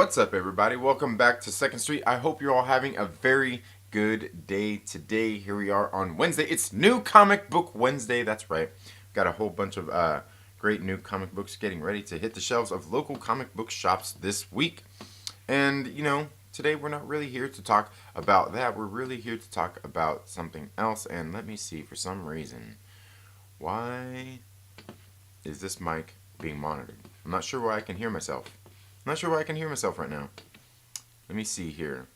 What's up, everybody? Welcome back to Second Street. I hope you're all having a very good day today. Here we are on Wednesday. It's New Comic Book Wednesday. That's right. Got a whole bunch of great new comic books getting ready to hit the shelves of local comic book shops this week. And, you know, today we're not really here to talk about that. We're really here to talk about something else. And let me see, for some reason, why is this mic being monitored? I'm not sure why I can hear myself. I'm not sure why I can hear myself right now. Let me see here.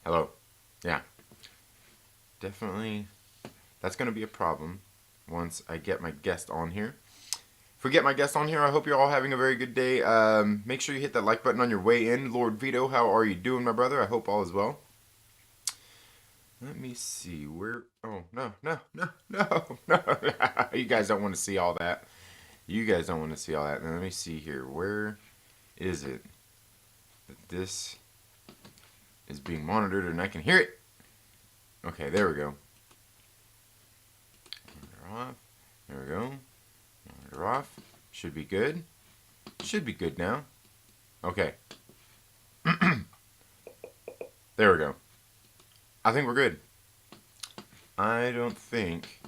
Hello. Yeah. Definitely. That's going to be a problem once I get my guest on here. If we get my guest on here, I hope you're all having a very good day. Make sure you hit that like button on your way in. Lord Veedo, how are you doing, my brother? I hope all is well. Let me see. Where... Oh, no. You guys don't want to see all that. You guys don't want to see all that. Now let me see here. Where is it that this is being monitored and I can hear it? Okay, there we go. Monitor off. There we go. Monitor off. Should be good. Should be good now. Okay. There we go. I think we're good. I don't think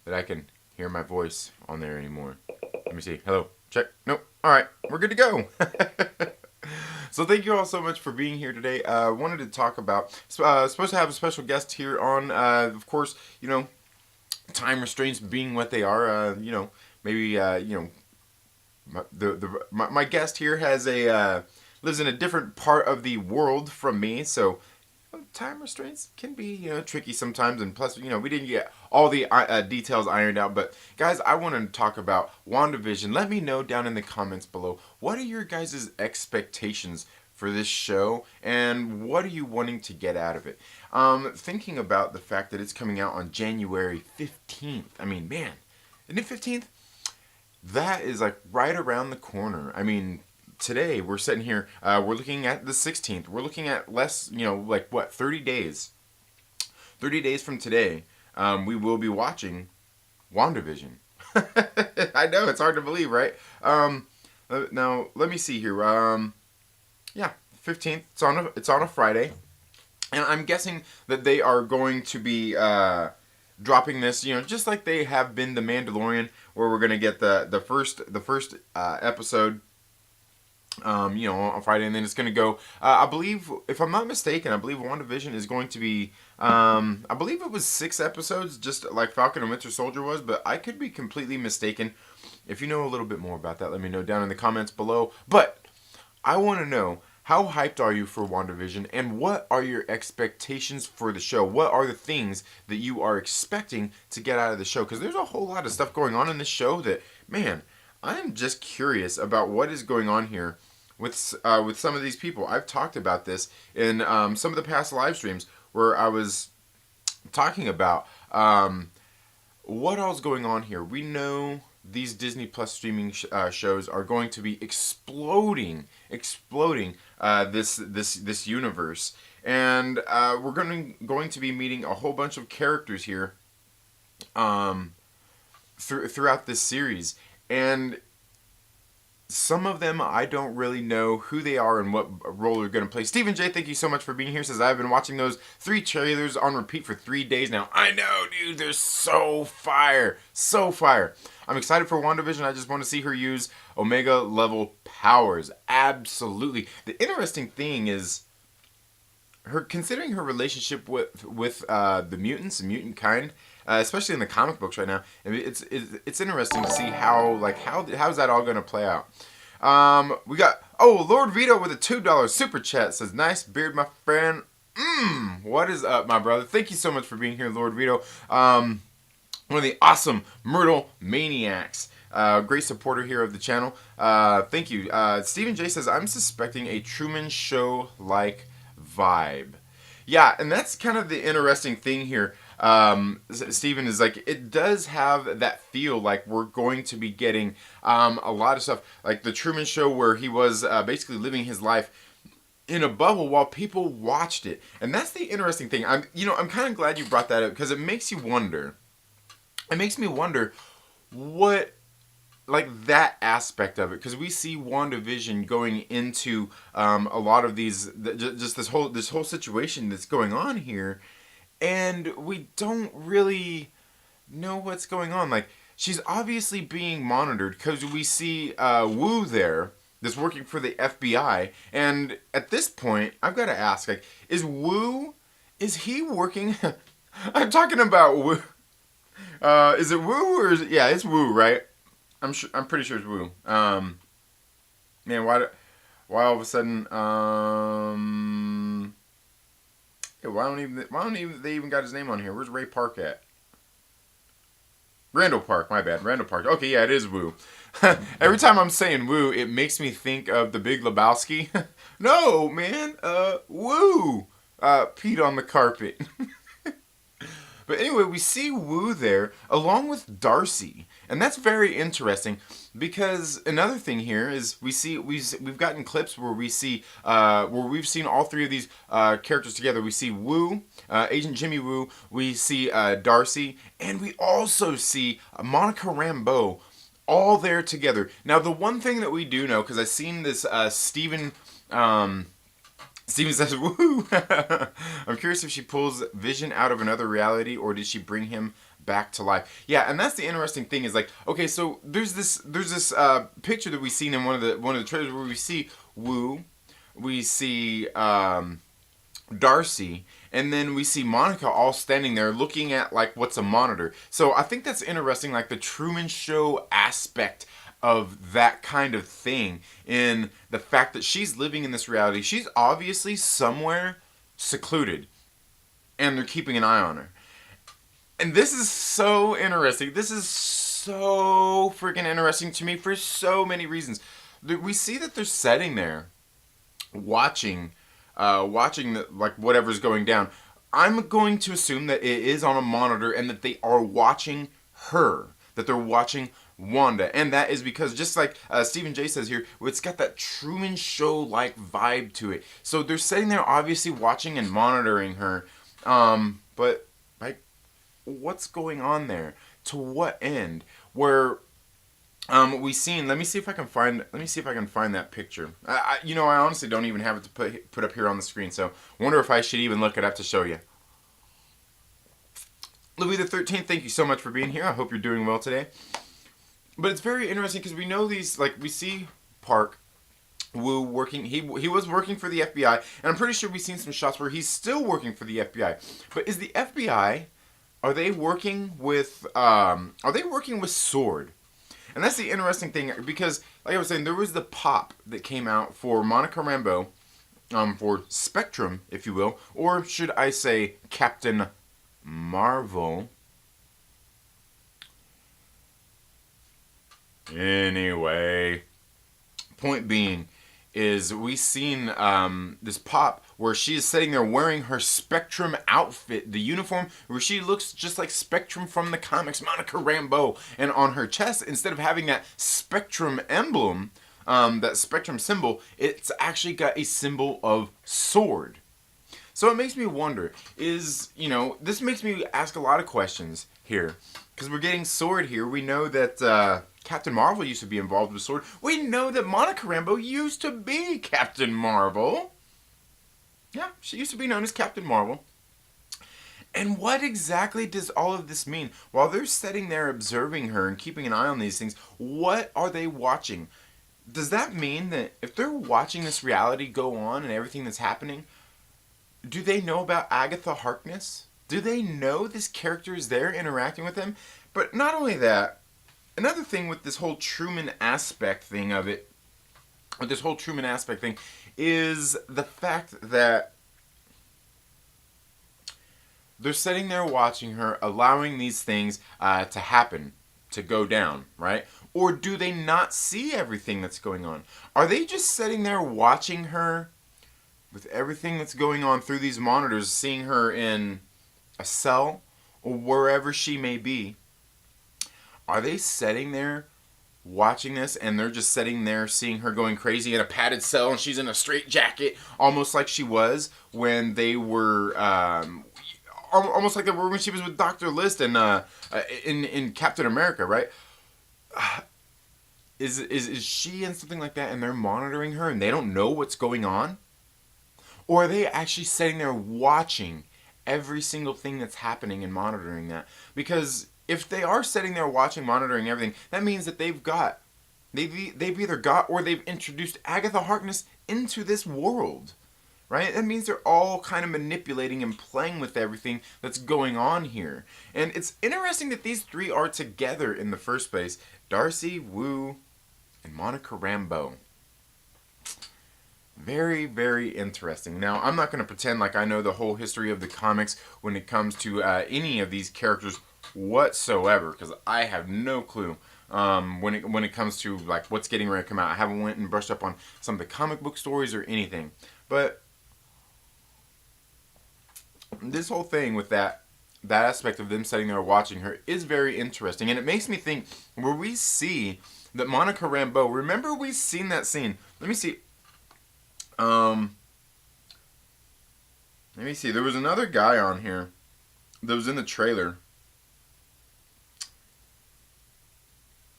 that I can hear my voice on there anymore. Let me see. Hello. Check. Nope. All right. We're good to go. So thank you all so much for being here today. Wanted to talk about, supposed to have a special guest here on, of course, you know, time restraints being what they are, you know, maybe, you know, my guest here has lives in a different part of the world from me, so time restraints can be, you know, tricky sometimes, and plus, you know, we didn't get all the details ironed out. But guys, I want to talk about WandaVision. Let me know down in the comments below, what are your guys' expectations for this show, and what are you wanting to get out of it? Thinking about the fact that it's coming out on January 15th. I mean, man, isn't it 15th? That is like right around the corner. I mean, today we're sitting here, we're looking at the 16th. We're looking at less, you know, like what, 30 days. 30 days from today, we will be watching WandaVision. I know, it's hard to believe, right? Now, let me see here. Yeah, 15th. It's on a Friday. And I'm guessing that they are going to be dropping this, you know, just like they have been The Mandalorian, where we're going to get the first episode, you know, on Friday, and then it's going to go, I believe, if I'm not mistaken, I believe WandaVision is going to be, I believe it was 6 episodes, just like Falcon and Winter Soldier was, but I could be completely mistaken. If you know a little bit more about that, let me know down in the comments below. But I want to know, how hyped are you for WandaVision, and what are your expectations for the show? What are the things that you are expecting to get out of the show? Because there's a whole lot of stuff going on in this show that, man, I'm just curious about what is going on here with some of these people. I've talked about this in some of the past live streams where I was talking about what all's going on here. We know these Disney Plus streaming shows are going to be exploding this universe, and we're going to be meeting a whole bunch of characters here throughout this series. And some of them, I don't really know who they are and what role they're going to play. Stephen J, thank you so much for being here. Says, I've been watching those 3 trailers on repeat for 3 days now. I know, dude. They're so fire. So fire. I'm excited for WandaVision. I just want to see her use Omega level powers. Absolutely. The interesting thing is, considering her relationship with the mutants, the mutant kind, especially in the comic books right now, I mean, it's interesting to see how's that all going to play out. We got Lord Veedo with a $2 super chat. Says, nice beard, my friend. What is up, my brother? Thank you so much for being here, Lord Veedo. One of the awesome Myrtle Maniacs. Great supporter here of the channel. Thank you. Stephen J says, I'm suspecting a Truman Show like vibe. Yeah, and that's kind of the interesting thing here. Steven is like, it does have that feel like we're going to be getting a lot of stuff like the Truman Show, where he was basically living his life in a bubble while people watched it. And that's the interesting thing. I'm kind of glad you brought that up, because it makes you wonder. It makes me wonder what like that aspect of it, because we see WandaVision going into a lot of these, just this whole situation that's going on here, and we don't really know what's going on. Like, she's obviously being monitored because we see Wu there that's working for the FBI, and at this point, I've got to ask, like, is he working? I'm talking about Wu. Is it Wu or is it, yeah, it's Wu, right? I'm pretty sure it's Wu. Man, why all of a sudden, yeah, why don't they even got his name on here? Where's Ray Park at? Randall Park, my bad. Randall Park. Okay, yeah, it is Wu. Every time I'm saying Wu, it makes me think of The Big Lebowski. No, man, Wu. Peed on the carpet. But anyway, we see Wu there along with Darcy, and that's very interesting because another thing here is we've gotten clips where we've seen all three of these characters together. We see Wu, Agent Jimmy Woo, we see Darcy, and we also see Monica Rambeau all there together. Now, the one thing that we do know, because I've seen this Steven says, woo! I'm curious if she pulls Vision out of another reality or did she bring him back to life? Yeah, and that's the interesting thing is like, okay, so there's this picture that we've seen in one of the trailers where we see Wu, we see Darcy, and then we see Monica all standing there looking at like what's a monitor. So I think that's interesting, like the Truman Show aspect of that kind of thing, in the fact that she's living in this reality. She's obviously somewhere secluded, and they're keeping an eye on her. And this is so interesting. This is so freaking interesting to me for so many reasons. We see that they're sitting there, watching like whatever's going down. I'm going to assume that it is on a monitor and that they are watching her, that they're watching Wanda, and that is because, just like Stephen J says here, it's got that Truman Show-like vibe to it. So they're sitting there, obviously watching and monitoring her, but like, what's going on there? To what end? Where we seen? Let me see if I can find that picture. I honestly don't even have it to put up here on the screen. So wonder if I should even look it up to show you. Louis the 13th, thank you so much for being here. I hope you're doing well today. But it's very interesting because we know these, like, we see Park, Wu working, he was working for the FBI, and I'm pretty sure we've seen some shots where he's still working for the FBI. But is the FBI, are they working with Sword? And that's the interesting thing, because, like I was saying, there was the pop that came out for Monica Rambeau, for Spectrum, if you will, or should I say Captain Marvel. Anyway, point being is we seen this pop where she is sitting there wearing her Spectrum outfit, the uniform, where she looks just like Spectrum from the comics, Monica Rambeau, and on her chest, instead of having that Spectrum emblem, that Spectrum symbol, it's actually got a symbol of sword. So it makes me wonder, this makes me ask a lot of questions here, because we're getting Sword here. We know that Captain Marvel used to be involved with Sword. We know that Monica Rambeau used to be Captain Marvel. Yeah, she used to be known as Captain Marvel. And what exactly does all of this mean? While they're sitting there observing her and keeping an eye on these things, what are they watching? Does that mean that if they're watching this reality go on and everything that's happening, do they know about Agatha Harkness? Do they know this character is there interacting with them? But not only that, another thing with this whole Truman aspect thing of it, is the fact that they're sitting there watching her, allowing these things to happen, to go down, right? Or do they not see everything that's going on? Are they just sitting there watching her with everything that's going on through these monitors, seeing her in a cell or wherever she may be? Are they sitting there watching this and they're just sitting there seeing her going crazy in a padded cell and she's in a straitjacket, almost like she was when they were, almost like they were when she was with Dr. List and in Captain America, right? Is she in something like that and they're monitoring her and they don't know what's going on? Or are they actually sitting there watching every single thing that's happening and monitoring that? Because if they are sitting there watching, monitoring everything, that means that they've either got or they've introduced Agatha Harkness into this world. Right? That means they're all kind of manipulating and playing with everything that's going on here. And it's interesting that these three are together in the first place. Darcy, Wu, and Monica Rambeau. Very, very interesting. Now, I'm not going to pretend like I know the whole history of the comics when it comes to any of these characters whatsoever, because I have no clue when it comes to like what's getting ready to come out. I haven't went and brushed up on some of the comic book stories or anything. But this whole thing with that aspect of them sitting there watching her is very interesting, and it makes me think where we see that Monica Rambeau. Remember, we've seen that scene. Let me see. There was another guy on here that was in the trailer.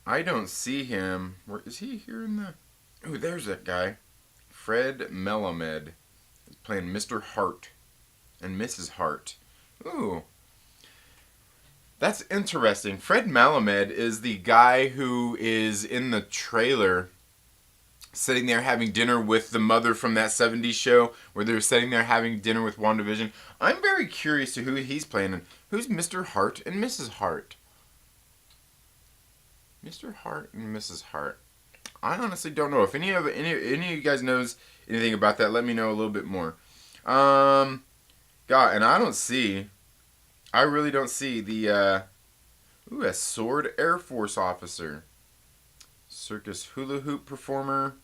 I don't see him. Where is he here in the? Oh, there's that guy. Fred Melamed is playing Mr. Hart and Mrs. Hart. Ooh. That's interesting. Fred Melamed is the guy who is in the trailer sitting there having dinner with the mother from that 70s show where they were sitting there having dinner with WandaVision. I'm very curious to who he's playing and who's Mr. Hart and Mrs. Hart. Mr. Hart and Mrs. Hart. I honestly don't know. If any of you guys knows anything about that, let me know a little bit more. God, and I really don't see the a sword Air Force officer. Circus hula hoop performer.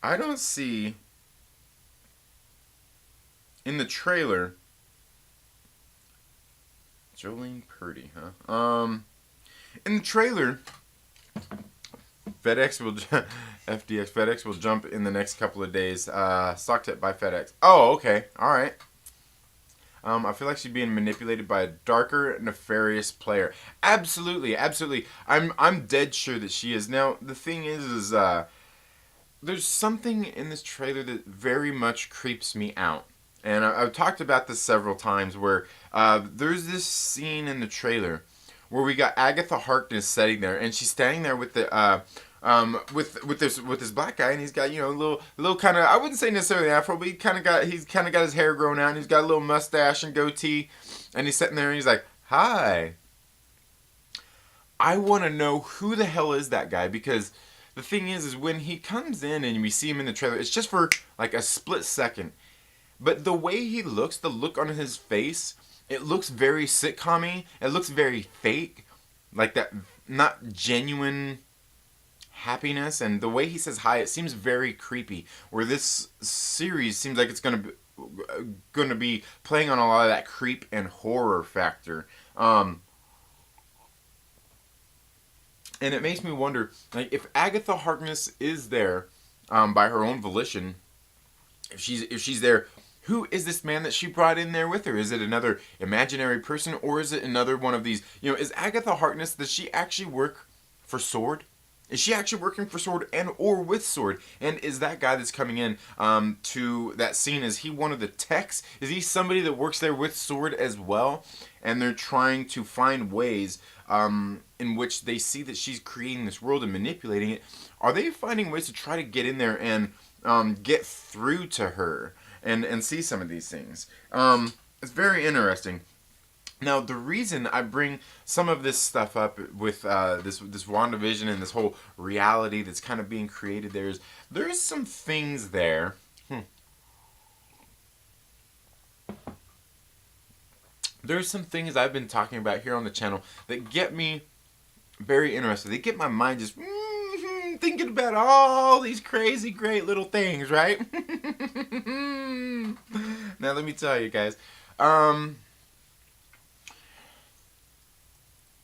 I don't see in the trailer Jolene Purdy, huh? In the trailer, FedEx will jump in the next couple of days. Socked it by FedEx. Oh, okay. All right. I feel like she's being manipulated by a darker, nefarious player. Absolutely, absolutely. I'm dead sure that she is. Now, the thing is there's something in this trailer that very much creeps me out. And I've talked about this several times where there's this scene in the trailer where we got Agatha Harkness sitting there, and she's standing there with the with this black guy, and he's got, you know, a little kind of, I wouldn't say necessarily afro, but he's kind of got his hair grown out, and he's got a little mustache and goatee, and he's sitting there and he's like, "Hi." I want to know who the hell is that guy, because the thing is when he comes in and we see him in the trailer, it's just for like a split second, but the way he looks, the look on his face, it looks very sitcom-y. It looks very fake, like that, not genuine happiness. And the way he says hi, it seems very creepy. Where this series seems like it's gonna be playing on a lot of that creep and horror factor. And it makes me wonder, like, if Agatha Harkness is there by her own volition, if she's there, who is this man that she brought in there with her? Is it another imaginary person, or is it another one of these? You know, is Agatha Harkness, does she actually work for S.W.O.R.D.? Is she actually working for S.W.O.R.D. and or with S.W.O.R.D.? And is that guy that's coming in to that scene, is he one of the techs? Is he somebody that works there with S.W.O.R.D. as well? And they're trying to find ways in which they see that she's creating this world and manipulating it. Are they finding ways to try to get in there and get through to her and see some of these things? It's very interesting. Now, the reason I bring some of this stuff up with this WandaVision and this whole reality that's kind of being created there is there's some things there. There's some things I've been talking about here on the channel that get me very interested. They get my mind just thinking about all these crazy, great little things, right? Now, let me tell you guys.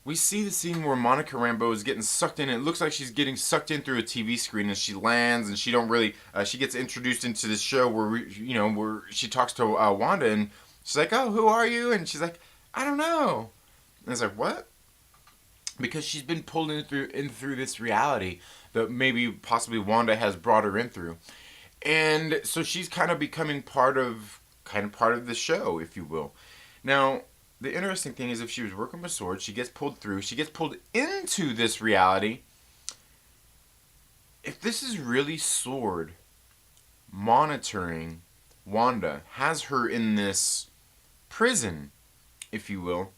We see the scene where Monica Rambeau is getting sucked in. And it looks like she's getting sucked in through a TV screen, and she lands, and she don't really. She gets introduced into this show where where she talks to Wanda, and she's like, "Oh, who are you?" And she's like, "I don't know." And it's like, "What?" because she's been pulled in through this reality that maybe possibly Wanda has brought her in through. And so she's kind of becoming part of the show, if you will. Now, the interesting thing is if she was working with swords, she gets pulled through, she gets pulled into this reality. If this is really Sword monitoring Wanda, has her in this prison, if you will,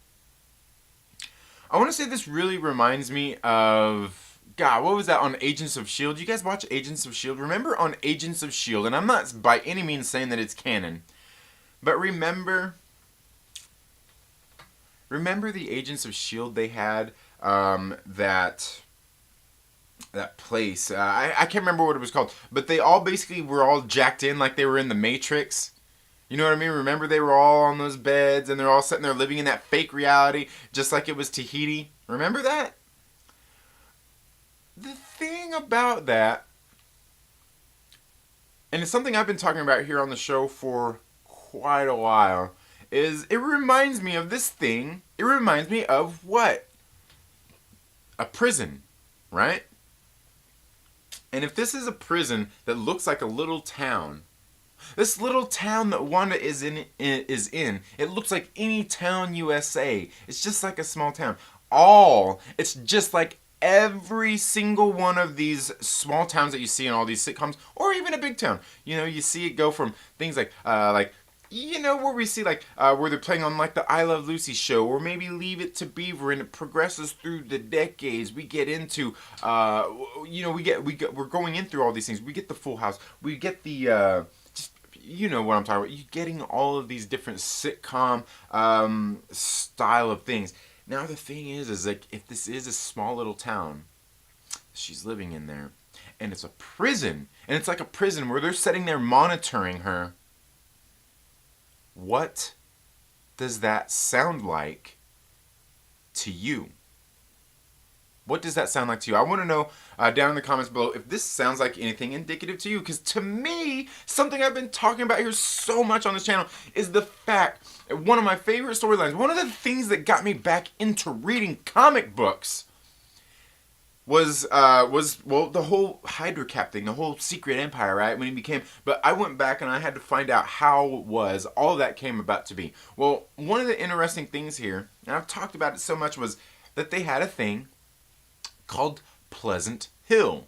I want to say this really reminds me of, God, what was that on Agents of S.H.I.E.L.D.? You guys watch Agents of S.H.I.E.L.D.? Remember on Agents of S.H.I.E.L.D., and I'm not by any means saying that it's canon, but remember the Agents of S.H.I.E.L.D. they had, that place, I can't remember what it was called, but they all basically were all jacked in like they were in the Matrix. You know what I mean? Remember they were all on those beds and they're all sitting there living in that fake reality just like it was Tahiti? Remember that? The thing about that, and it's something I've been talking about here on the show for quite a while, is it reminds me of this thing. It reminds me of what? A prison, right? And if this is a prison that looks like a little town, this little town that Wanda is in, it looks like any town USA. It's just like a small town. It's just like every single one of these small towns that you see in all these sitcoms, or even a big town. You know, you see it go from things like, you know, where we see like where they're playing on like the I Love Lucy show, or maybe Leave It to Beaver, and it progresses through the decades. We get into, you know, we're going in through all these things. We get the Full House. We get the you know what I'm talking about. You're getting all of these different sitcom style of things. Now the thing is like if this is a small little town, she's living in there, and it's a prison, and it's like a prison where they're sitting there monitoring her. What does that sound like to you? What does that sound like to you? I want to know down in the comments below if this sounds like anything indicative to you. Because to me, something I've been talking about here so much on this channel is the fact that one of my favorite storylines, one of the things that got me back into reading comic books was the whole Hydra Cap thing, the whole Secret Empire, right? When he became, but I went back and I had to find out how it was all that came about to be. Well, one of the interesting things here, and I've talked about it so much, was that they had a thing called Pleasant Hill,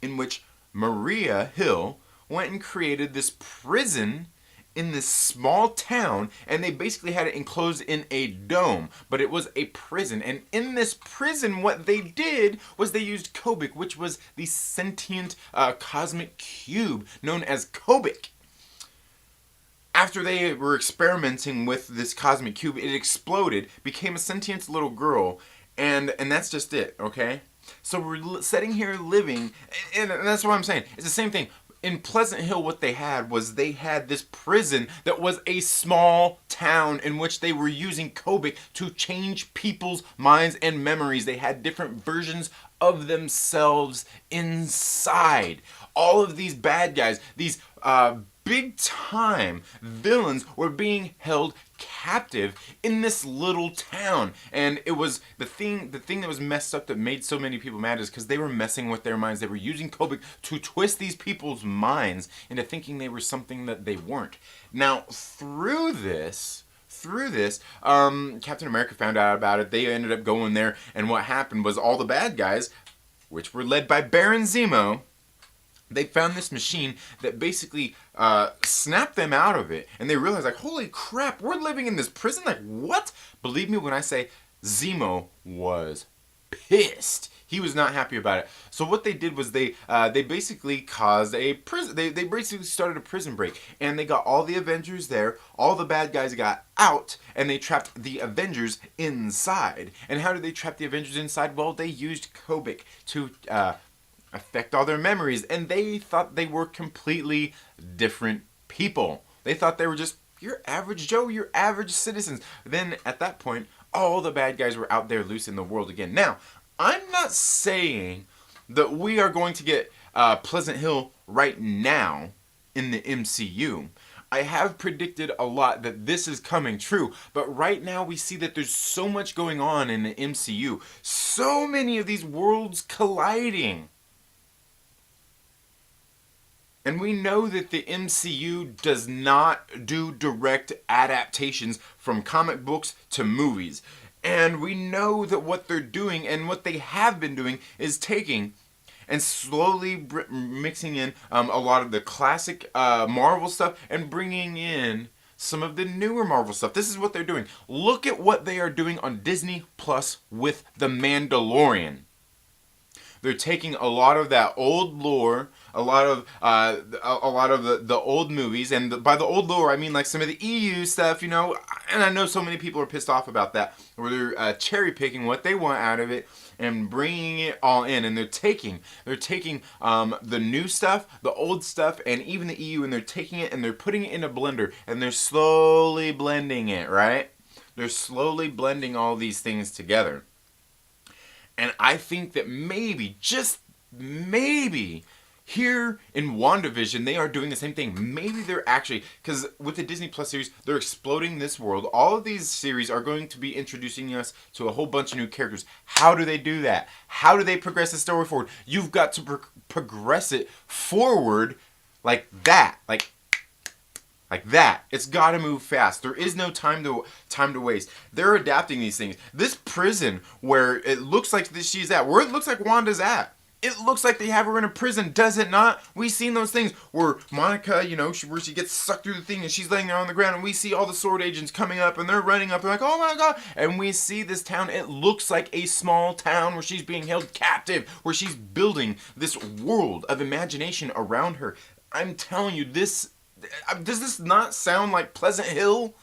in which Maria Hill went and created this prison in this small town, and they basically had it enclosed in a dome, but it was a prison. And in this prison, what they did was they used Kobik, which was the sentient cosmic cube known as Kobik. After they were experimenting with this cosmic cube, it exploded, became a sentient little girl, and that's just it, okay? So we're sitting here living, and that's what I'm saying. It's the same thing. In Pleasant Hill, what they had was they had this prison that was a small town in which they were using Kobik to change people's minds and memories. They had different versions of themselves inside. All of these bad guys, these big time villains, were being held captive in this little town. And it was the thing that was messed up that made so many people mad is because they were messing with their minds. They were using Kobik to twist these people's minds into thinking they were something that they weren't. Now through this, Captain America found out about it. They ended up going there, and what happened was all the bad guys, which were led by Baron Zemo, they found this machine that basically snapped them out of it. And they realized, like, holy crap, we're living in this prison? Like, what? Believe me when I say Zemo was pissed. He was not happy about it. So what they did was they basically caused a prison. They basically started a prison break. And they got all the Avengers there. All the bad guys got out. And they trapped the Avengers inside. And how did they trap the Avengers inside? Well, they used Kobik to affect all their memories, and they thought they were completely different people. They thought they were just your average Joe, your average citizens. Then at that point, all the bad guys were out there loose in the world again. Now, I'm not saying that we are going to get Pleasant Hill right now in the MCU. I have predicted a lot that this is coming true, but right now we see that there's so much going on in the MCU. So many of these worlds colliding. And we know that the MCU does not do direct adaptations from comic books to movies. And we know that what they're doing and what they have been doing is taking and slowly mixing in a lot of the classic Marvel stuff and bringing in some of the newer Marvel stuff. This is what they're doing. Look at what they are doing on Disney Plus with The Mandalorian. They're taking a lot of that old lore, a lot of the old movies, and by the old lore I mean like some of the EU stuff, you know. And I know so many people are pissed off about that, where they're cherry picking what they want out of it and bringing it all in, and they're taking the new stuff, the old stuff, and even the EU, and they're taking it and they're putting it in a blender, and they're slowly blending it, right? They're slowly blending all these things together. And I think that maybe, just maybe, here in WandaVision, they are doing the same thing. Maybe they're actually, because with the Disney Plus series, they're exploding this world. All of these series are going to be introducing us to a whole bunch of new characters. How do they do that? How do they progress the story forward? You've got to progress it forward like that. Like that. It's got to move fast. There is no time to waste. They're adapting these things. This prison where it looks like she's at, where it looks like Wanda's at, it looks like they have her in a prison, does it not? We've seen those things where Monica, you know, where she gets sucked through the thing and she's laying there on the ground, and we see all the sword agents coming up and they're running up. They're like, oh my god. And we see this town. It looks like a small town where she's being held captive, where she's building this world of imagination around her. I'm telling you, does this not sound like Pleasant Hill?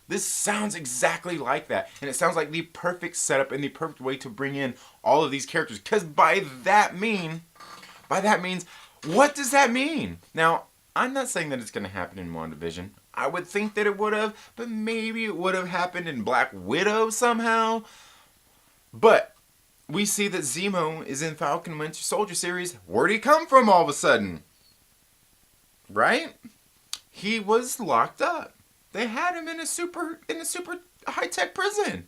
This sounds exactly like that. And it sounds like the perfect setup and the perfect way to bring in all of these characters. Because by that means, what does that mean? Now, I'm not saying that it's going to happen in WandaVision. I would think that it would have, but maybe it would have happened in Black Widow somehow. But we see that Zemo is in Falcon Winter Soldier series. Where'd he come from all of a sudden? Right? He was locked up. They had him in a super high-tech prison.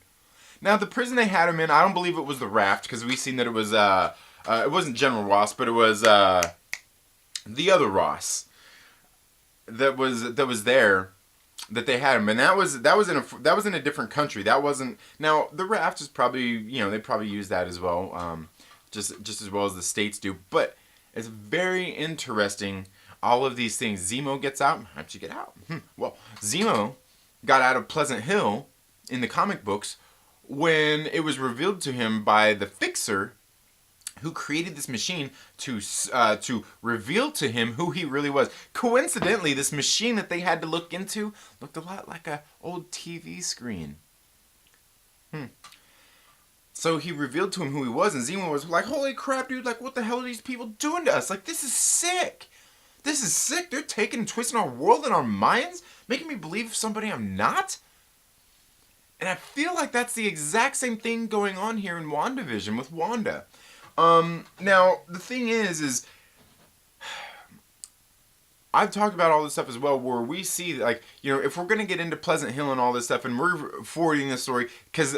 Now, the prison they had him in, I don't believe it was the Raft, because we've seen that it was, it wasn't General Ross, but it was, the other Ross that was there, that they had him. And that was in a different country. That wasn't, now, the Raft is probably, you know, they probably use that as well, just as well as the States do. But it's very interesting. All of these things. Zemo gets out. How'd you get out? Well, Zemo got out of Pleasant Hill in the comic books when it was revealed to him by the Fixer, who created this machine to reveal to him who he really was. Coincidentally, this machine that they had to look into looked a lot like an old TV screen. So he revealed to him who he was, and Zemo was like, holy crap, dude, like, what the hell are these people doing to us? Like, this is sick. This is sick. They're taking and twisting our world and our minds, making me believe somebody I'm not. And I feel like that's the exact same thing going on here in WandaVision with Wanda. Now, the thing is I've talked about all this stuff as well, where we see, like, you know, if we're going to get into Pleasant Hill and all this stuff, and we're forwarding this story, because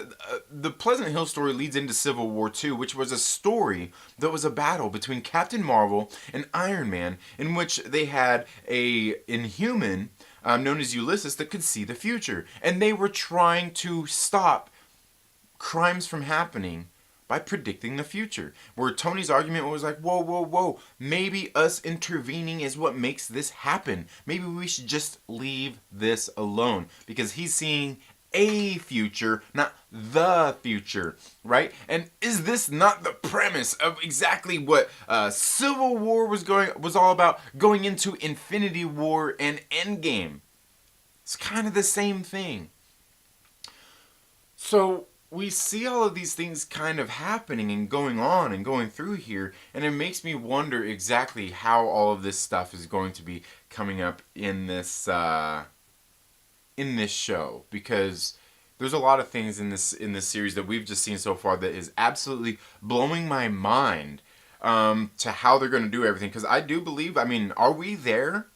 the Pleasant Hill story leads into Civil War II, which was a story that was a battle between Captain Marvel and Iron Man, in which they had a Inhuman known as Ulysses that could see the future. And they were trying to stop crimes from happening by predicting the future. Where Tony's argument was like, whoa, whoa, whoa, maybe us intervening is what makes this happen. Maybe we should just leave this alone. Because he's seeing a future, not the future, right? And is this not the premise of exactly what Civil War was all about, going into Infinity War and Endgame? It's kind of the same thing. So we see all of these things kind of happening and going on and going through here, and it makes me wonder exactly how all of this stuff is going to be coming up in this show, because there's a lot of things in this series that we've just seen so far that is absolutely blowing my mind to how they're going to do everything. Because I do believe, I mean, are we there?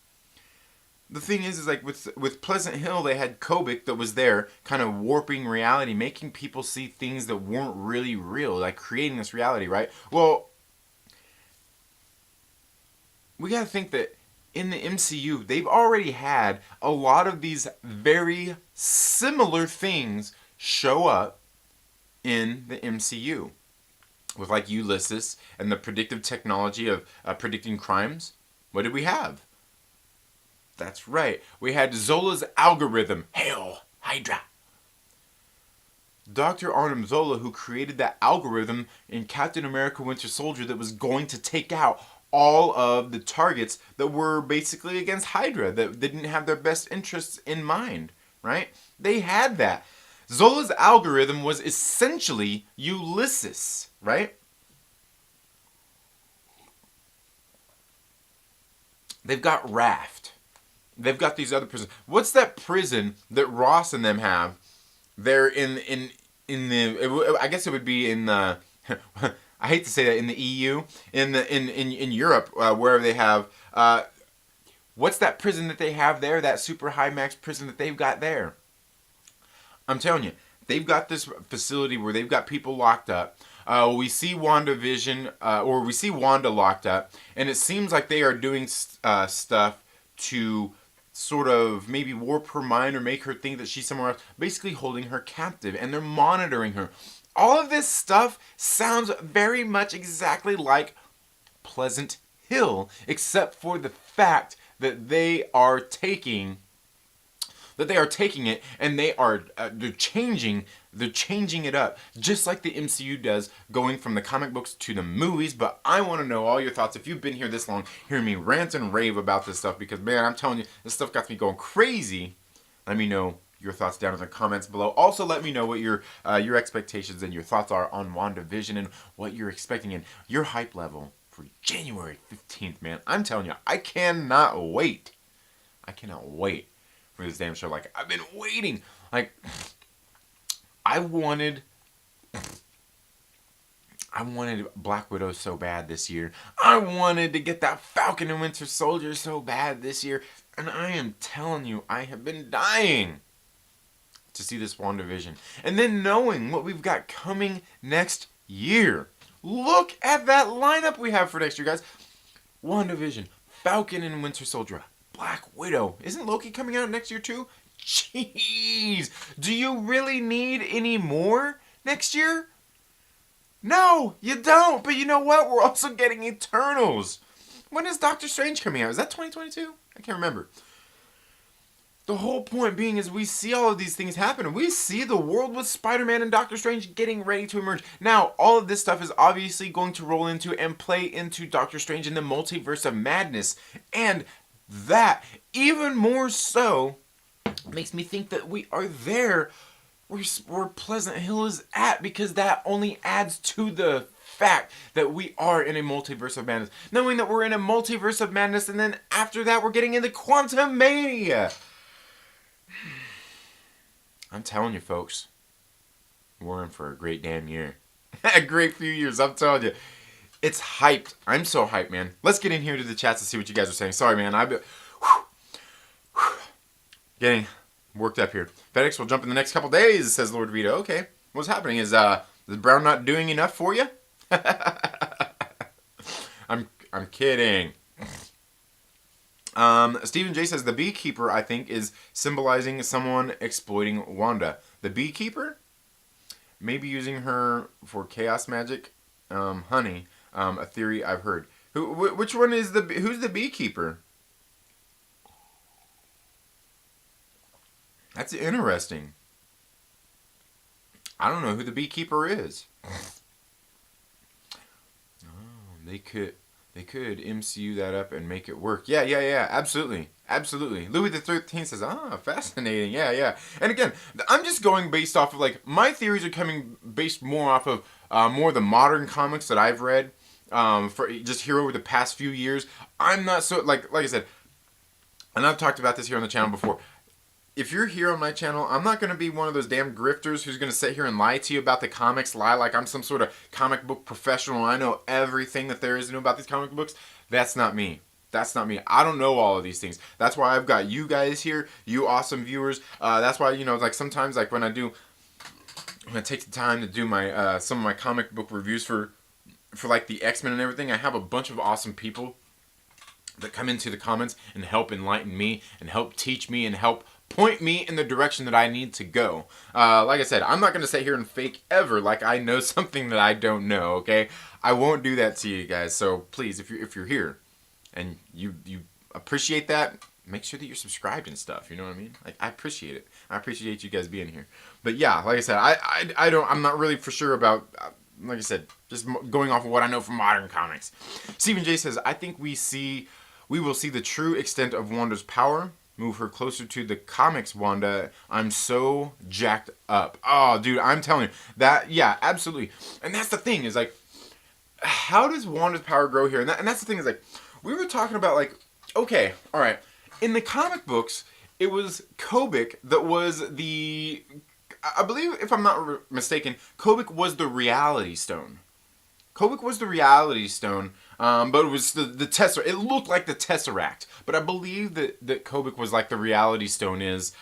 the thing is like with Pleasant Hill, they had Kobik that was there, kind of warping reality, making people see things that weren't really real, like creating this reality, right? Well, we gotta think that in the MCU, they've already had a lot of these very similar things show up in the MCU. With like Ulysses and the predictive technology of predicting crimes. What did we have? That's right. We had Zola's algorithm. Hail Hydra. Dr. Arnim Zola, who created that algorithm in Captain America Winter Soldier that was going to take out all of the targets that were basically against Hydra, that didn't have their best interests in mind, right? They had that. Zola's algorithm was essentially Ulysses, right? They've got Raft. They've got these other prisons. What's that prison that Ross and them have? They're in the. I guess it would be in the. I hate to say that, in the EU, in Europe, where they have. What's that prison that they have there? That super high max prison that they've got there. I'm telling you, they've got this facility where they've got people locked up. We see WandaVision, or we see Wanda locked up, and it seems like they are doing stuff to sort of maybe warp her mind or make her think that she's somewhere else, basically holding her captive, and they're monitoring her. All of this stuff sounds very much exactly like Pleasant Hill, except for the fact that they are taking it and they're changing it up, just like the MCU does, going from the comic books to the movies. But I want to know all your thoughts. If you've been here this long, hearing me rant and rave about this stuff, because man, I'm telling you, this stuff got me going crazy. Let me know your thoughts down in the comments below. Also, let me know what your expectations and your thoughts are on WandaVision and what you're expecting and your hype level for January 15th, man. I'm telling you, I cannot wait. I cannot wait for this damn show. Like, I've been waiting. Like, I wanted Black Widow so bad this year. I wanted to get that Falcon and Winter Soldier so bad this year. And I am telling you, I have been dying to see this WandaVision. And then knowing what we've got coming next year. Look at that lineup we have for next year, guys. WandaVision, Falcon and Winter Soldier, Black Widow. Isn't Loki coming out next year too? Jeez. Do you really need any more next year? No, you don't. But you know what? We're also getting Eternals. When is Doctor Strange coming out? Is that 2022? I can't remember. The whole point being is we see all of these things happen. And we see the world with Spider-Man and Doctor Strange getting ready to emerge. Now, all of this stuff is obviously going to roll into and play into Doctor Strange in the Multiverse of Madness. And that, even more so, makes me think that we are there where Pleasant Hill is at, because that only adds to the fact that we are in a multiverse of madness. Knowing that we're in a multiverse of madness, and then after that we're getting into Quantum Mania. I'm telling you, folks, we're in for a great damn year. A great few years, I'm telling you. It's hyped. I'm so hyped, man. Let's get in here to the chats to see what you guys are saying. Sorry, man. I've been getting worked up here. FedEx will jump in the next couple days, says Lord Veedo. Okay. What's happening? Is Brown not doing enough for you? I'm kidding. Stephen J says the beekeeper, I think, is symbolizing someone exploiting Wanda. The beekeeper? Maybe using her for chaos magic? Honey. A theory I've heard. Which one is who's the beekeeper? That's interesting. I don't know who the beekeeper is. Oh, they could MCU that up and make it work. Yeah. Absolutely. Louis the 13th says, fascinating. Yeah. And again, I'm just going based off of, like, my theories are coming based more off of more of the modern comics that I've read for just here over the past few years. I'm not so, like I said, and I've talked about this here on the channel before. If you're here on my channel, I'm not going to be one of those damn grifters who's going to sit here and lie to you about the comics, lie like I'm some sort of comic book professional. I know everything that there is to know about these comic books. That's not me. That's not me. I don't know all of these things. That's why I've got you guys here, you awesome viewers. That's why, you know, like sometimes like when I take the time to do my some of my comic book reviews for like the X-Men and everything, I have a bunch of awesome people that come into the comments and help enlighten me and help teach me and help point me in the direction that I need to go. Like I said, I'm not going to sit here and fake ever like I know something that I don't know, okay? I won't do that to you guys. So please, if you're here and you appreciate that, make sure that you're subscribed and stuff, you know what I mean? Like, I appreciate it. I appreciate you guys being here. But yeah, like I said, I'm not really for sure about, like I said, just going off of what I know from modern comics. Stephen J says, I think we will see the true extent of Wanda's power, move her closer to the comics Wanda. I'm so jacked up. Oh, dude, I'm telling you. That, yeah, absolutely. And that's the thing, is like, how does Wanda's power grow here? And that's the thing, is like, we were talking about like, okay, alright, in the comic books, it was Kobik that was the, I believe, if I'm not mistaken, Kobik was the Reality Stone. Kobik was the Reality Stone, but it was the Tesseract. It looked like the Tesseract, but I believe that Kobik was like the Reality Stone is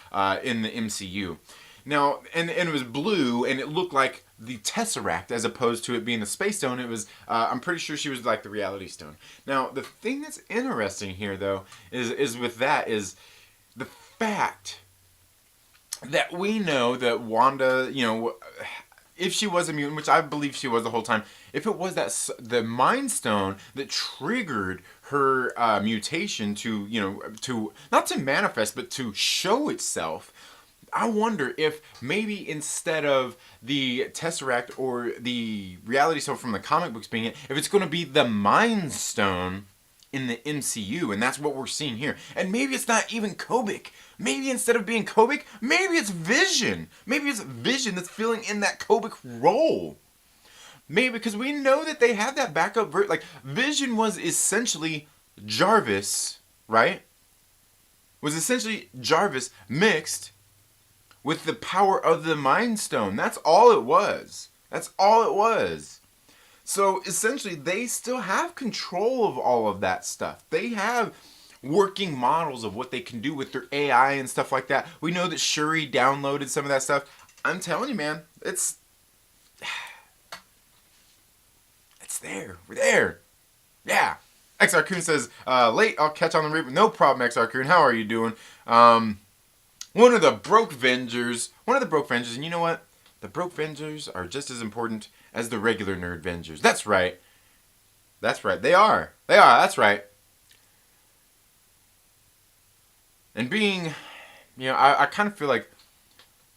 in the MCU. Now, and it was blue, and it looked like the Tesseract as opposed to it being the Space Stone. It was, I'm pretty sure she was like the Reality Stone. Now, the thing that's interesting here, though, is with that is the fact that we know that Wanda, you know, if she was a mutant, which I believe she was the whole time, if it was the Mind Stone that triggered her mutation to, you know, to not to manifest, but to show itself, I wonder if maybe instead of the Tesseract or the Reality Stone from the comic books being it, if it's going to be the Mind Stone in the MCU, and that's what we're seeing here. And maybe it's not even Kobik. Maybe instead of being Kobik, maybe it's Vision. Maybe it's Vision that's filling in that Kobik role. Maybe because we know that they have that backup like Vision was essentially Jarvis, right? Was essentially Jarvis mixed with the power of the Mind Stone. That's all it was. That's all it was. So essentially, they still have control of all of that stuff. They have working models of what they can do with their AI and stuff like that. We know that Shuri downloaded some of that stuff. I'm telling you, man, it's there. We're there. Yeah. XR Coon says, late, I'll catch on the Reaper. No problem, XR Coon. How are you doing? One of the broke Vengers, and you know what? The broke Vengers are just as important as the regular Nerd Vengers. That's right. That's right. They are. That's right. And being, you know, I kind of feel like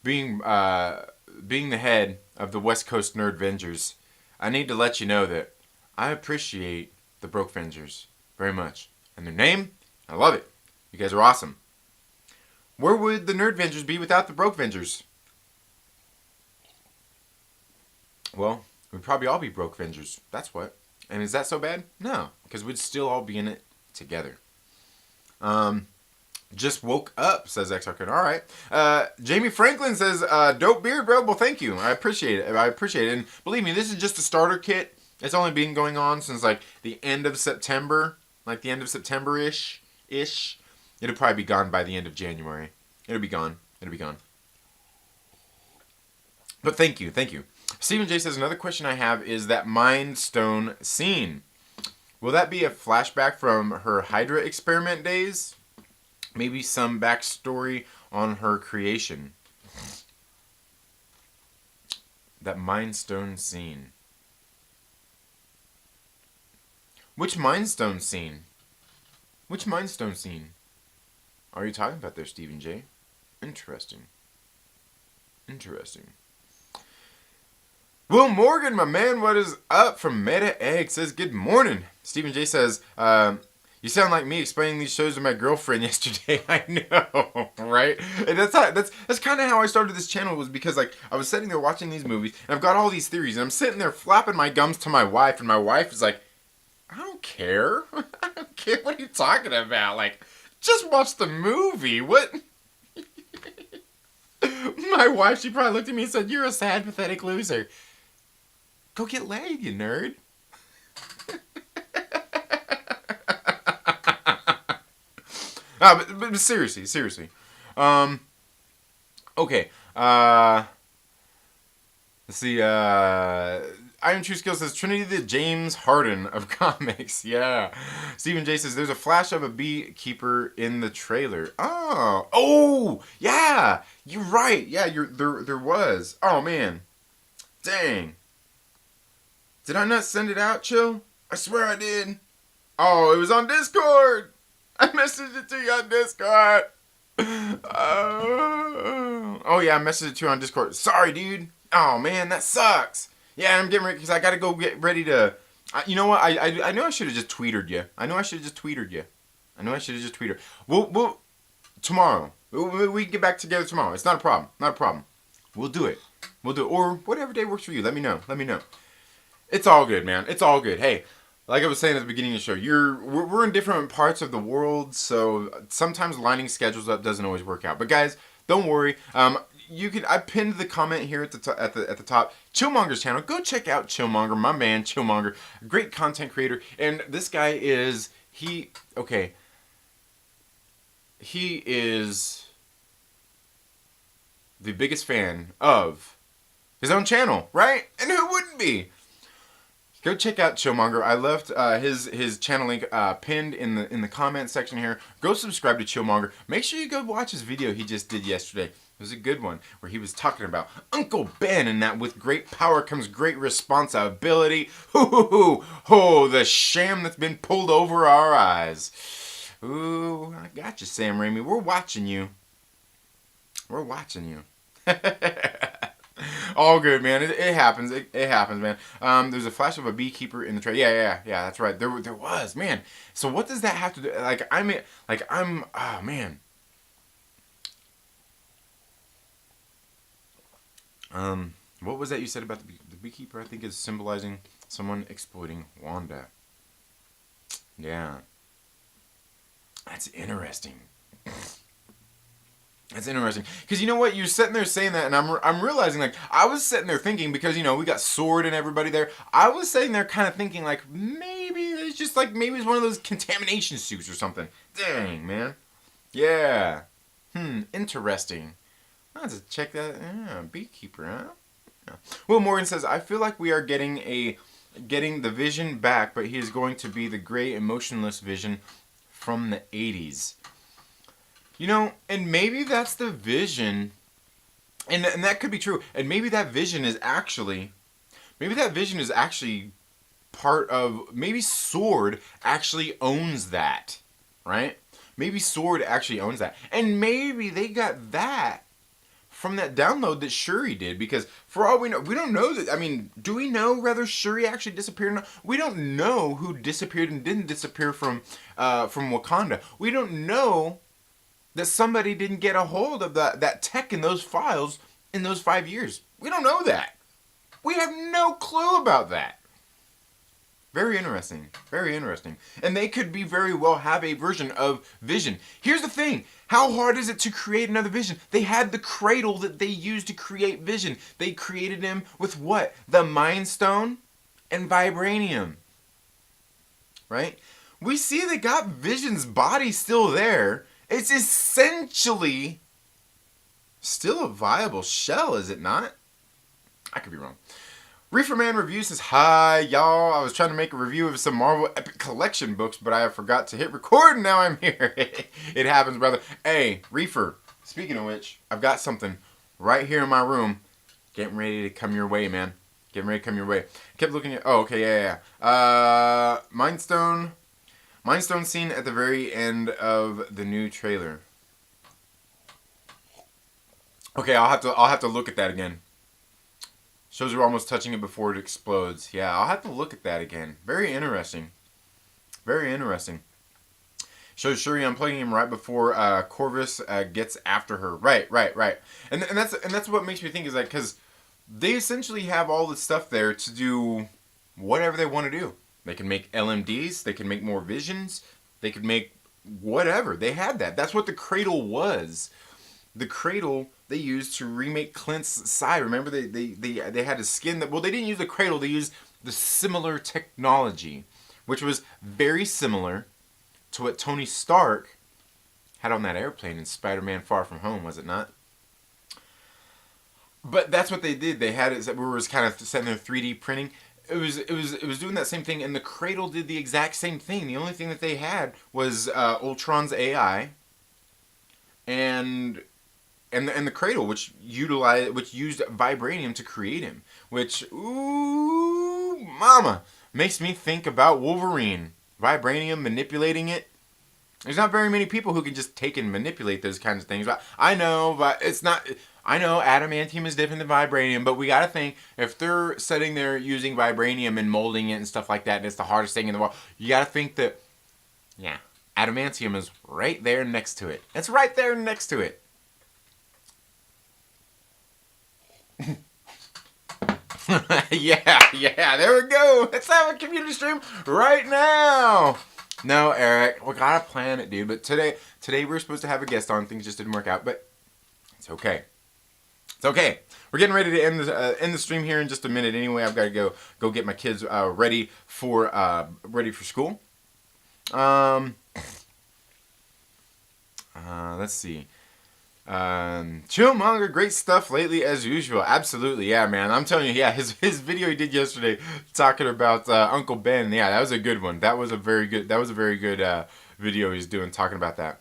being the head of the West Coast Nerd Vengers, I need to let you know that I appreciate the broke Vengers very much. And their name, I love it. You guys are awesome. Where would the Nerd Vengers be without the broke Vengers? Well, we'd probably all be broke Vengers. That's what. And is that so bad? No, because we'd still all be in it together. Just woke up, says XRK. All right. Jamie Franklin says, dope beard, bro. Well, thank you. I appreciate it. And believe me, this is just a starter kit. It's only been going on since like the end of September. Like the end of September-ish. It'll probably be gone by the end of January. It'll be gone. But thank you. Stephen J says, another question I have is that Mind Stone scene. Will that be a flashback from her Hydra experiment days? Maybe some backstory on her creation. That Mind Stone scene. Which Mind Stone scene? Are you talking about there, Stephen J? Interesting. Will Morgan, my man, what is up from Meta Egg, says, good morning. Stephen J says, you sound like me explaining these shows to my girlfriend yesterday. I know, right? And that's kind of how I started this channel, was because like I was sitting there watching these movies, and I've got all these theories, and I'm sitting there flapping my gums to my wife, and my wife is like, I don't care. I don't care. What are you talking about? Like, just watch the movie. What? My wife, she probably looked at me and said, you're a sad, pathetic loser. Go get laid, you nerd. But seriously. Okay. Let's see. Iron True Skill says Trinity the James Harden of comics. Yeah. Stephen J says there's a flash of a beekeeper in the trailer. Oh, yeah. You're right. Yeah, there was. Oh man. Dang. Did I not send it out, Chill? I swear I did. Oh, it was on Discord. I messaged it to you on Discord. Oh yeah, I messaged it to you on Discord. Sorry, dude. Oh man, that sucks. Yeah, I'm getting ready because I gotta go get ready to. You know what? I know I should have just tweeted you. We'll tomorrow. We can get back together tomorrow. It's not a problem. We'll do it. Or whatever day works for you. Let me know. It's all good, man. It's all good. Hey, like I was saying at the beginning of the show, we're in different parts of the world, so sometimes lining schedules up doesn't always work out. But guys, don't worry. I pinned the comment here at the top. Chillmonger's channel. Go check out Chillmonger, my man Chillmonger, great content creator. And this guy is he is the biggest fan of his own channel, right? And who wouldn't be? Go check out Chillmonger. I left his channel link pinned in the comment section here. Go subscribe to Chillmonger. Make sure you go watch his video he just did yesterday. It was a good one where he was talking about Uncle Ben and that with great power comes great responsibility. Hoo, the sham that's been pulled over our eyes. Ooh, I got you, Sam Raimi. We're watching you. All good, man. It happens. It happens, man. There's a flash of a beekeeper in the trailer. Yeah. That's right. There was, man. So what does that have to do? Oh man. What was that you said about the beekeeper? I think is symbolizing someone exploiting Wanda. Yeah. That's interesting. That's interesting. Because you know what? You're sitting there saying that, and I'm realizing, like, I was sitting there thinking, because, you know, we got Sword and everybody there. I was sitting there kind of thinking, like, maybe it's one of those contamination suits or something. Dang, man. Yeah. Interesting. I'll have to check that. Yeah, beekeeper, huh? Yeah. Will Morgan says, I feel like we are getting the Vision back, but he is going to be the gray, emotionless Vision from the 80s. You know, and maybe that's the Vision, and that could be true. And maybe that Vision is actually part of, maybe Sword actually owns that, right? Maybe Sword actually owns that. And maybe they got that from that download that Shuri did, because for all we know, we don't know that. I mean, do we know whether Shuri actually disappeared or not? We don't know who disappeared and didn't disappear from Wakanda. We don't know that somebody didn't get a hold of that tech in those files in those 5 years. We don't know that. We have no clue about that. Very interesting. Very interesting. And they could be very well have a version of Vision. Here's the thing. How hard is it to create another Vision? They had the cradle that they used to create Vision. They created him with what? The Mind Stone and Vibranium. Right? We see they got Vision's body still there. It's essentially still a viable shell, is it not? I could be wrong. ReeferMan Reviews says, hi, y'all. I was trying to make a review of some Marvel Epic Collection books, but I forgot to hit record, and now I'm here. It happens, brother. Hey, Reefer, speaking of which, I've got something right here in my room getting ready to come your way, man. Getting ready to come your way. Kept looking at... Oh, okay, yeah. Mind Stone scene at the very end of the new trailer. Okay, I'll have to look at that again. Shows we're almost touching it before it explodes. Yeah, I'll have to look at that again. Very interesting. Very interesting. Shows Shuri unplugging him right before Corvus gets after her. Right. And that's what makes me think is that because they essentially have all this stuff there to do whatever they want to do. They can make LMDs. They can make more Visions. They could make whatever. They had that. That's what the Cradle was. The Cradle they used to remake Clint's side. Remember, they had a skin that... Well, they didn't use the Cradle. They used the similar technology, which was very similar to what Tony Stark had on that airplane in Spider-Man Far From Home, was it not? But that's what they did. They had it where it was kind of setting their 3D printing. It was doing that same thing, and the Cradle did the exact same thing. The only thing that they had was Ultron's AI, and the Cradle, which used vibranium to create him. Which, ooh, mama, makes me think about Wolverine. Vibranium, manipulating it. There's not very many people who can just take and manipulate those kinds of things. But I know, but it's not. I know adamantium is different than vibranium, but we gotta think, if they're sitting there using vibranium and molding it and stuff like that, and it's the hardest thing in the world, you gotta think that, yeah, adamantium is right there next to it. It's right there next to it. yeah, there we go. Let's have a community stream right now. No, Eric, we gotta plan it, dude. But today we were supposed to have a guest on. Things just didn't work out, but it's okay. It's okay. We're getting ready to end the stream here in just a minute. Anyway, I've got to go get my kids ready for school. Let's see. Chillmonger, great stuff lately as usual. Absolutely, yeah, man. I'm telling you, yeah, his video he did yesterday talking about Uncle Ben. Yeah, that was a good one. That was a very good video he's doing talking about that.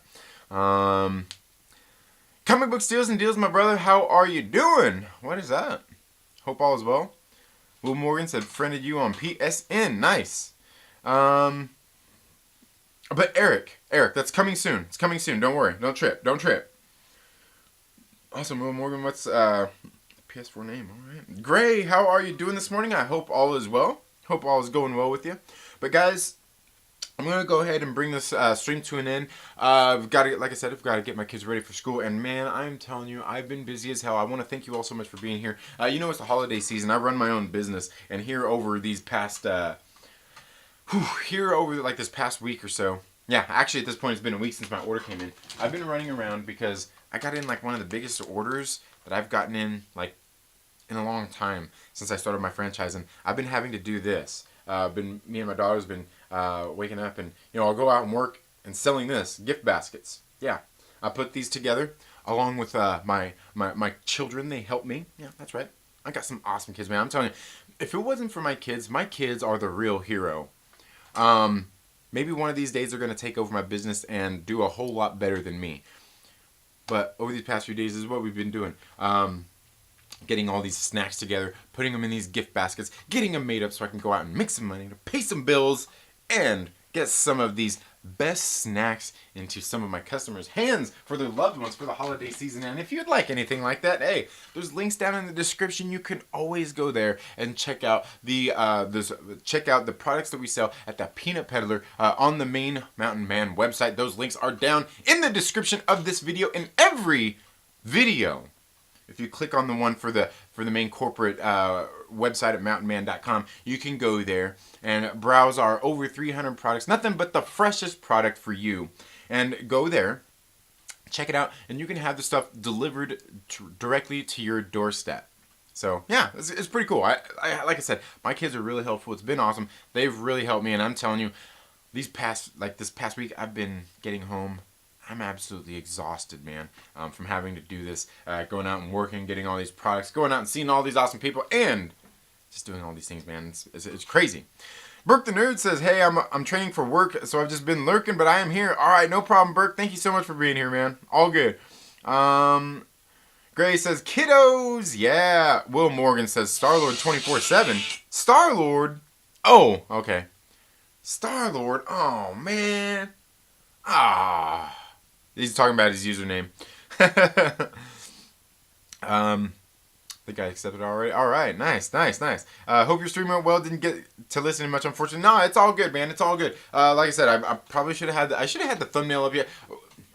Comic book steals and deals, my brother. How are you doing? What is that? Hope all is well. Will Morgan said friended you on PSN. Nice. But Eric, that's coming soon. It's coming soon. Don't worry. Don't trip. Awesome, Will Morgan. What's PS4 name? All right. Gray, how are you doing this morning? I hope all is well. Hope all is going well with you. But guys, I'm going to go ahead and bring this stream to an end. I've got to, like I said, I've got to get my kids ready for school. And man, I'm telling you, I've been busy as hell. I want to thank you all so much for being here. You know, it's the holiday season. I run my own business. And here over these past, this past week or so. Yeah, actually at this point, it's been a week since my order came in. I've been running around because I got in like one of the biggest orders that I've gotten in like in a long time since I started my franchise. And I've been having to do this. Me and my daughter's been waking up and, you know, I'll go out and work and selling this, gift baskets. Yeah, I put these together along with my children. They help me. Yeah, that's right. I got some awesome kids, man. I'm telling you, if it wasn't for my kids are the real hero. Maybe one of these days they're going to take over my business and do a whole lot better than me. But over these past few days, this is what we've been doing. Getting all these snacks together, putting them in these gift baskets, getting them made up so I can go out and make some money to pay some bills and get some of these best snacks into some of my customers' hands for their loved ones for the holiday season. And if you'd like anything like that, hey, there's links down in the description. You can always go there and check out the products that we sell at the Peanut Peddler on the main Mountain Man website. Those links are down in the description of this video and every video. If you click on the one for the main corporate website at mountainman.com, you can go there and browse our over 300 products. Nothing but the freshest product for you. And go there, check it out, and you can have the stuff delivered directly to your doorstep. So, yeah, it's pretty cool. I like I said, my kids are really helpful. It's been awesome. They've really helped me, and I'm telling you, this past week, I've been getting home. I'm absolutely exhausted, man, from having to do this, going out and working, getting all these products, going out and seeing all these awesome people, and just doing all these things, man. It's crazy. BurkeTheNerd says, hey, I'm training for work, so I've just been lurking, but I am here. All right, no problem, Burke. Thank you so much for being here, man. All good. Gray says, kiddos, yeah. Will Morgan says, Star-Lord 24/7. Star-Lord? Oh, okay. Star-Lord? Oh, man. Ah. He's talking about his username. I think I accepted already. All right, nice. Hope your stream went well. Didn't get to listen much, unfortunately. No, it's all good, man. It's all good. Like I said, I probably should have had the thumbnail up yet.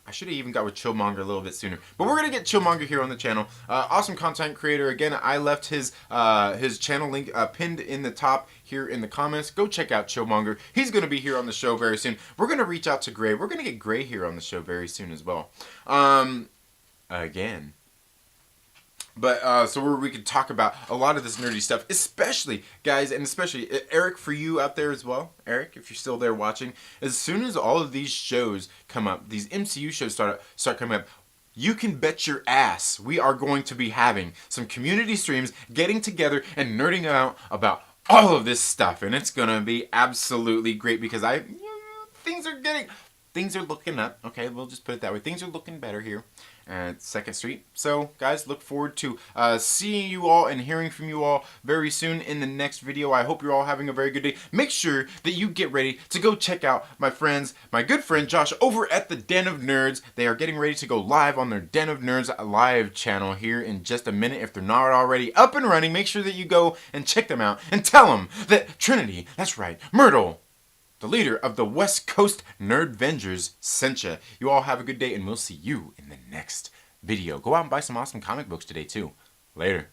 I should have even got with Chillmonger a little bit sooner. But we're gonna get Chillmonger here on the channel. Awesome content creator. Again, I left his channel link pinned in the top here in the comments. Go check out Chillmonger. He's gonna be here on the show very soon. We're gonna reach out to Gray. We're gonna get Gray here on the show very soon as well. Again. But so where we could talk about a lot of this nerdy stuff, especially guys, and especially Eric, for you out there as well. Eric, if you're still there watching, as soon as all of these shows come up, these MCU shows start coming up, you can bet your ass we are going to be having some community streams, getting together and nerding out about all of this stuff, and it's gonna be absolutely great because things are looking up. Okay, we'll just put it that way. Things are looking better here at 2nd Street. So, guys, look forward to seeing you all and hearing from you all very soon in the next video. I hope you're all having a very good day. Make sure that you get ready to go check out my good friend Josh over at the Den of Nerds. They are getting ready to go live on their Den of Nerds live channel here in just a minute. If they're not already up and running, make sure that you go and check them out and tell them that Trinity, that's right, Myrtle, the leader of the West Coast Nerdvengers, sent ya. You all have a good day, and we'll see you in the next video. Go out and buy some awesome comic books today, too. Later.